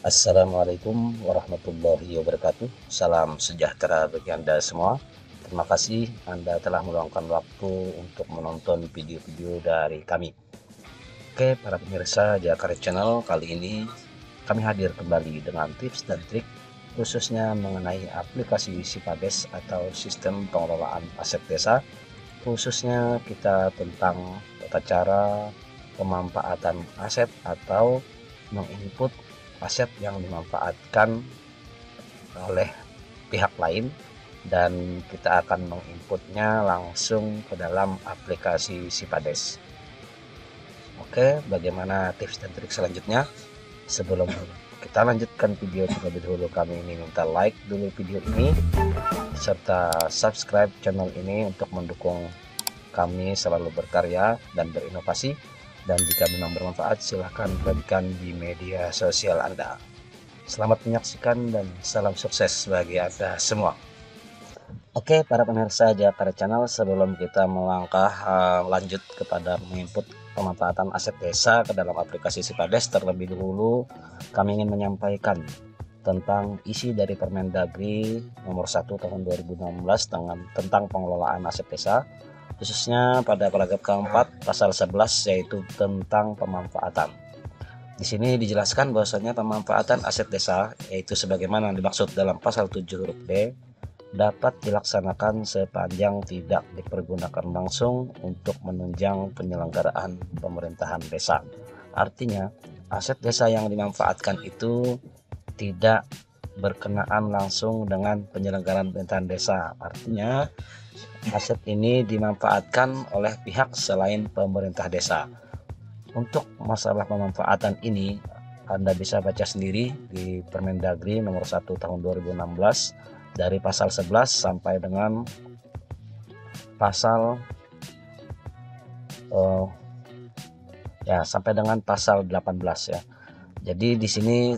Assalamualaikum warahmatullahi wabarakatuh. Salam sejahtera bagi Anda semua. Terima kasih Anda telah meluangkan waktu untuk menonton video-video dari kami. Oke, para pemirsa Jakar Channel, kali ini kami hadir kembali dengan tips dan trik khususnya mengenai aplikasi Sipades atau sistem pengelolaan aset desa. Khususnya kita tentang tata cara pemanfaatan aset atau menginput aset yang dimanfaatkan oleh pihak lain, dan kita akan menginputnya langsung ke dalam aplikasi Sipades. Oke, bagaimana tips dan trik selanjutnya? Sebelum kita lanjutkan video terlebih dahulu, kami ini minta like dulu video ini serta subscribe channel ini untuk mendukung kami selalu berkarya dan berinovasi. Dan jika memang bermanfaat, silahkan bagikan di media sosial Anda. Selamat menyaksikan dan salam sukses bagi Anda semua. Oke, para pemirsa Jakar Channel, sebelum kita melangkah lanjut kepada menginput pemanfaatan aset desa ke dalam aplikasi Sipades, terlebih dahulu kami ingin menyampaikan tentang isi dari Permendagri nomor 1 tahun 2016 tentang pengelolaan aset desa, khususnya pada paragraf keempat pasal 11, yaitu tentang pemanfaatan. Di sini dijelaskan bahwasanya pemanfaatan aset desa, yaitu sebagaimana dimaksud dalam pasal 7 huruf D, dapat dilaksanakan sepanjang tidak dipergunakan langsung untuk menunjang penyelenggaraan pemerintahan desa. Artinya, aset desa yang dimanfaatkan itu tidak berkenaan langsung dengan penyelenggaraan pemerintahan desa. Artinya, aset ini dimanfaatkan oleh pihak selain pemerintah desa. Untuk masalah pemanfaatan ini, Anda bisa baca sendiri di Permendagri nomor 1 tahun 2016 dari pasal 11 sampai dengan pasal sampai dengan pasal 18 ya. Jadi di sini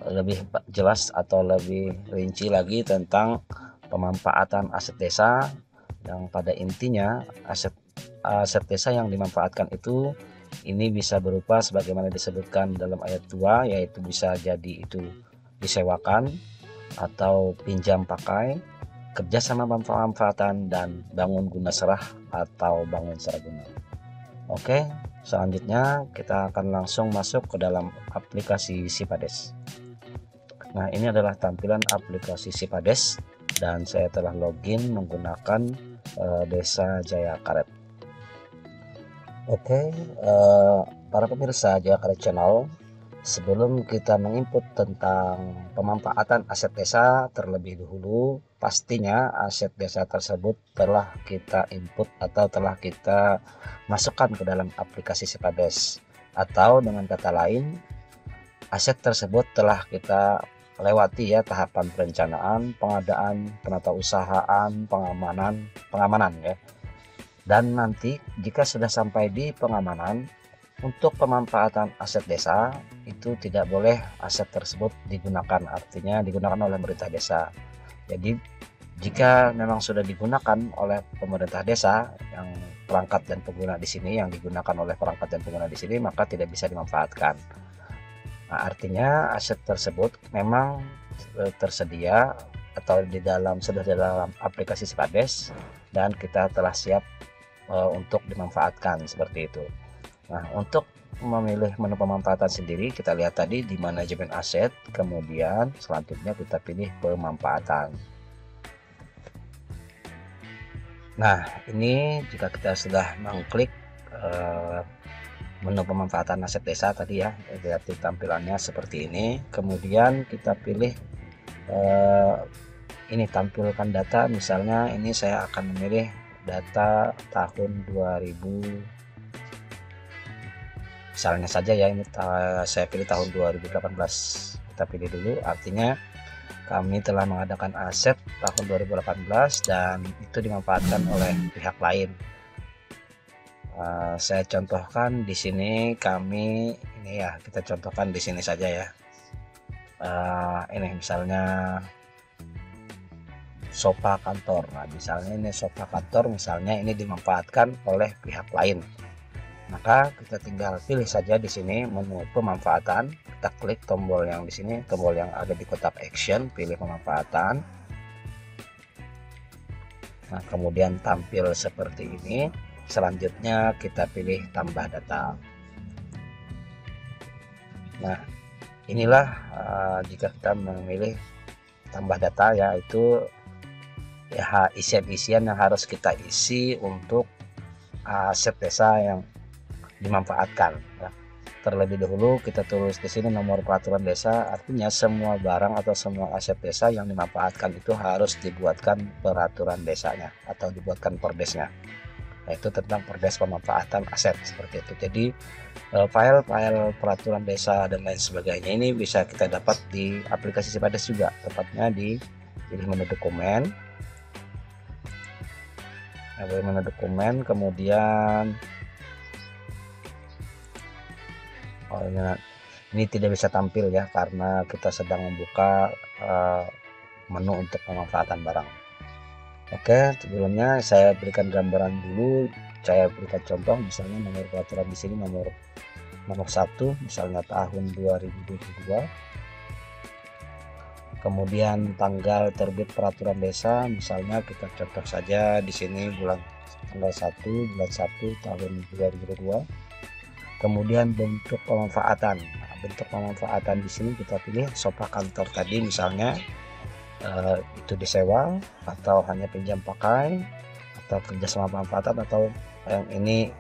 lebih jelas atau lebih rinci lagi tentang pemanfaatan aset desa, yang pada intinya aset desa yang dimanfaatkan itu ini bisa berupa sebagaimana disebutkan dalam ayat 2, yaitu bisa jadi itu disewakan atau pinjam pakai, kerjasama pemanfaatan, dan bangun guna serah atau bangun seraguna. Oke, selanjutnya kita akan langsung masuk ke dalam aplikasi Sipades. Nah, ini adalah tampilan aplikasi Sipades dan saya telah login menggunakan Desa Jaya Karet. Oke, para pemirsa Jakar Channel, sebelum kita menginput tentang pemanfaatan aset desa, terlebih dahulu pastinya aset desa tersebut telah kita input atau telah kita masukkan ke dalam aplikasi Sipades, atau dengan kata lain, aset tersebut telah kita lewati ya tahapan perencanaan, pengadaan, penatausahaan, pengamanan ya. Dan nanti jika sudah sampai di pengamanan, untuk pemanfaatan aset desa itu tidak boleh aset tersebut digunakan, artinya digunakan oleh pemerintah desa. Jadi jika memang sudah digunakan oleh pemerintah desa, yang perangkat dan pengguna di sini yang digunakan oleh perangkat dan pengguna di sini, maka tidak bisa dimanfaatkan. Nah, artinya aset tersebut memang tersedia atau sudah di dalam aplikasi Sipades dan kita telah siap untuk dimanfaatkan seperti itu. Nah, untuk memilih menu pemanfaatan sendiri, kita lihat tadi di manajemen aset, kemudian selanjutnya kita pilih pemanfaatan. Nah, ini jika kita sudah mengklik menu pemanfaatan aset desa tadi ya, lihat tampilannya seperti ini. Kemudian kita pilih ini tampilkan data, misalnya ini saya akan memilih data tahun 2000 misalnya saja ya, ini saya pilih tahun 2018. Kita pilih dulu, artinya kami telah mengadakan aset tahun 2018 dan itu dimanfaatkan oleh pihak lain. Saya contohkan di sini, kita contohkan di sini saja ya. Ini misalnya sofa kantor. Nah, misalnya ini sofa kantor, misalnya ini dimanfaatkan oleh pihak lain. Maka kita tinggal pilih saja di sini menu pemanfaatan, kita klik tombol yang di sini, tombol yang ada di kotak action, pilih pemanfaatan. Nah, kemudian tampil seperti ini. Selanjutnya kita pilih tambah data. Nah, inilah jika kita memilih tambah data, yaitu ya isian-isian yang harus kita isi untuk aset desa yang dimanfaatkan. Ya. Terlebih dahulu kita tulis di sini nomor peraturan desa, artinya semua barang atau semua aset desa yang dimanfaatkan itu harus dibuatkan peraturan desanya atau dibuatkan perdesnya. Nah, itu tentang perdes pemanfaatan aset seperti itu. Jadi file-file peraturan desa dan lain sebagainya ini bisa kita dapat di aplikasi Sipades juga, tepatnya di pilih menu dokumen. Nah, menu dokumen, kemudian ini tidak bisa tampil ya karena kita sedang membuka menu untuk pemanfaatan barang. Oke, sebelumnya saya berikan gambaran dulu, saya berikan contoh, misalnya nomor peraturan di sini nomor 1, misalnya tahun 2022. Kemudian tanggal terbit peraturan desa, misalnya kita contoh saja di sini tanggal 1 bulan 1 tahun 2022. Kemudian bentuk pemanfaatan. Nah, bentuk pemanfaatan di sini kita pilih sofa kantor tadi, misalnya itu disewa atau hanya pinjam pakai atau kerjasama pemanfaatan, atau yang ini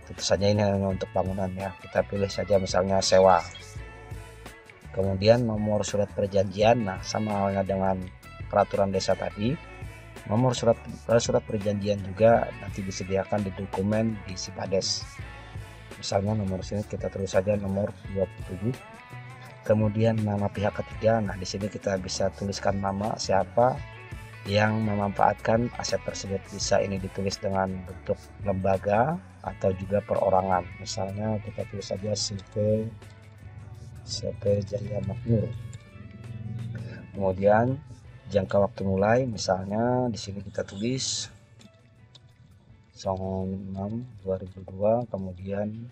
tentu saja ini hanya untuk bangunan ya, kita pilih saja misalnya sewa. Kemudian nomor surat perjanjian, nah sama halnya dengan peraturan desa tadi, nomor surat perjanjian juga nanti disediakan di dokumen di Sipades. Misalnya nomor sini kita tulis saja nomor 27. Kemudian nama pihak ketiga, nah di sini kita bisa tuliskan nama siapa yang memanfaatkan aset tersebut. Bisa ini ditulis dengan bentuk lembaga atau juga perorangan. Misalnya kita tulis saja CP Jaya Makmur. Kemudian jangka waktu mulai, misalnya di sini kita tulis 06/2002, kemudian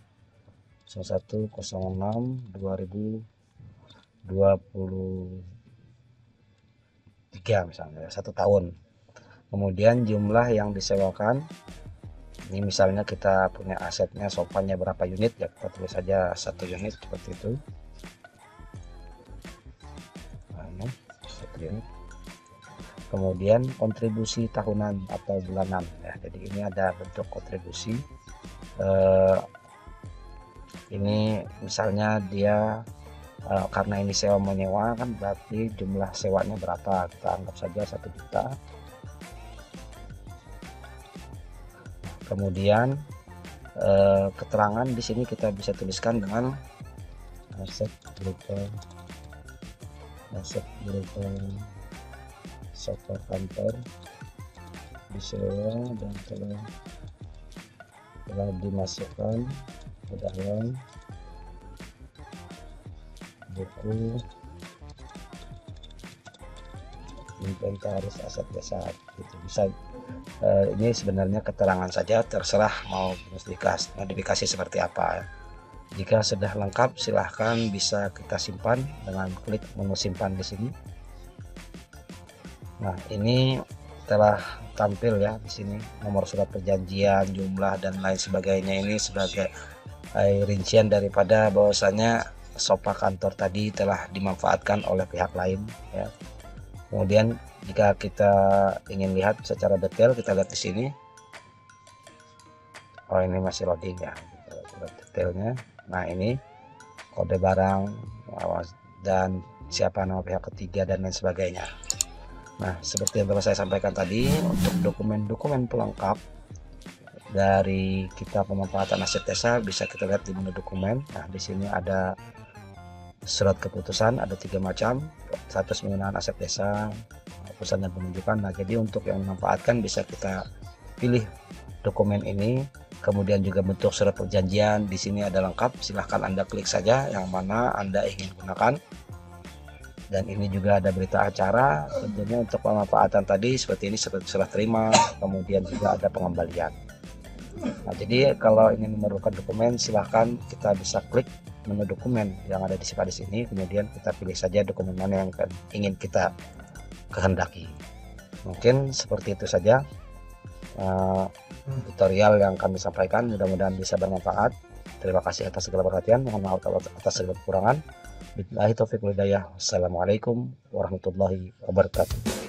01/06/2023 misalnya 1 tahun. Kemudian jumlah yang disewakan, ini misalnya kita punya asetnya sofanya berapa unit ya, kita tulis saja 1 unit seperti itu. Nah, ini 1 unit. Kemudian kontribusi tahunan atau bulanan ya, jadi ini ada bentuk kontribusi. Ini misalnya dia karena ini sewa menyewa kan, berarti jumlah sewanya berapa, kita anggap saja 1 juta. Kemudian keterangan di sini kita bisa tuliskan dengan aset berupa sofa kantor disewa dan telah dimasukkan ke dalam buku inventaris aset desa. Itu bisa ini sebenarnya keterangan saja, terserah mau modifikasi seperti apa. Jika sudah lengkap, silahkan bisa kita simpan dengan klik menu simpan di sini. Nah, ini telah tampil ya di sini nomor surat perjanjian, jumlah dan lain sebagainya. Ini sebagai rincian daripada bahwasanya sofa kantor tadi telah dimanfaatkan oleh pihak lain ya. Kemudian jika kita ingin lihat secara detail, kita lihat di sini. Oh, ini masih loading ya, detailnya. Nah, ini kode barang dan siapa nama pihak ketiga dan lain sebagainya. Nah, seperti yang telah saya sampaikan tadi, untuk dokumen-dokumen pelengkap dari kita pemanfaatan aset desa bisa kita lihat di menu dokumen. Nah, di sini ada surat keputusan, ada 3 macam, status penggunaan aset desa, keputusan dan penunjukan. Nah, jadi untuk yang memanfaatkan bisa kita pilih dokumen ini. Kemudian juga bentuk surat perjanjian di sini ada lengkap, silahkan Anda klik saja yang mana Anda ingin gunakan. Dan ini juga ada berita acara, tentunya untuk pemanfaatan tadi seperti ini, serah terima, kemudian juga ada pengembalian. Nah, jadi kalau ingin memerlukan dokumen, silahkan kita bisa klik menu dokumen yang ada di SIPADIS ini, kemudian kita pilih saja dokumen mana yang ingin kita kehendaki. Mungkin seperti itu saja tutorial yang kami sampaikan, mudah-mudahan bisa bermanfaat. Terima kasih atas segala perhatian, mohon maaf atas segala kekurangan. Billahi taufiq wal hidayah. Assalamualaikum warahmatullahi wabarakatuh.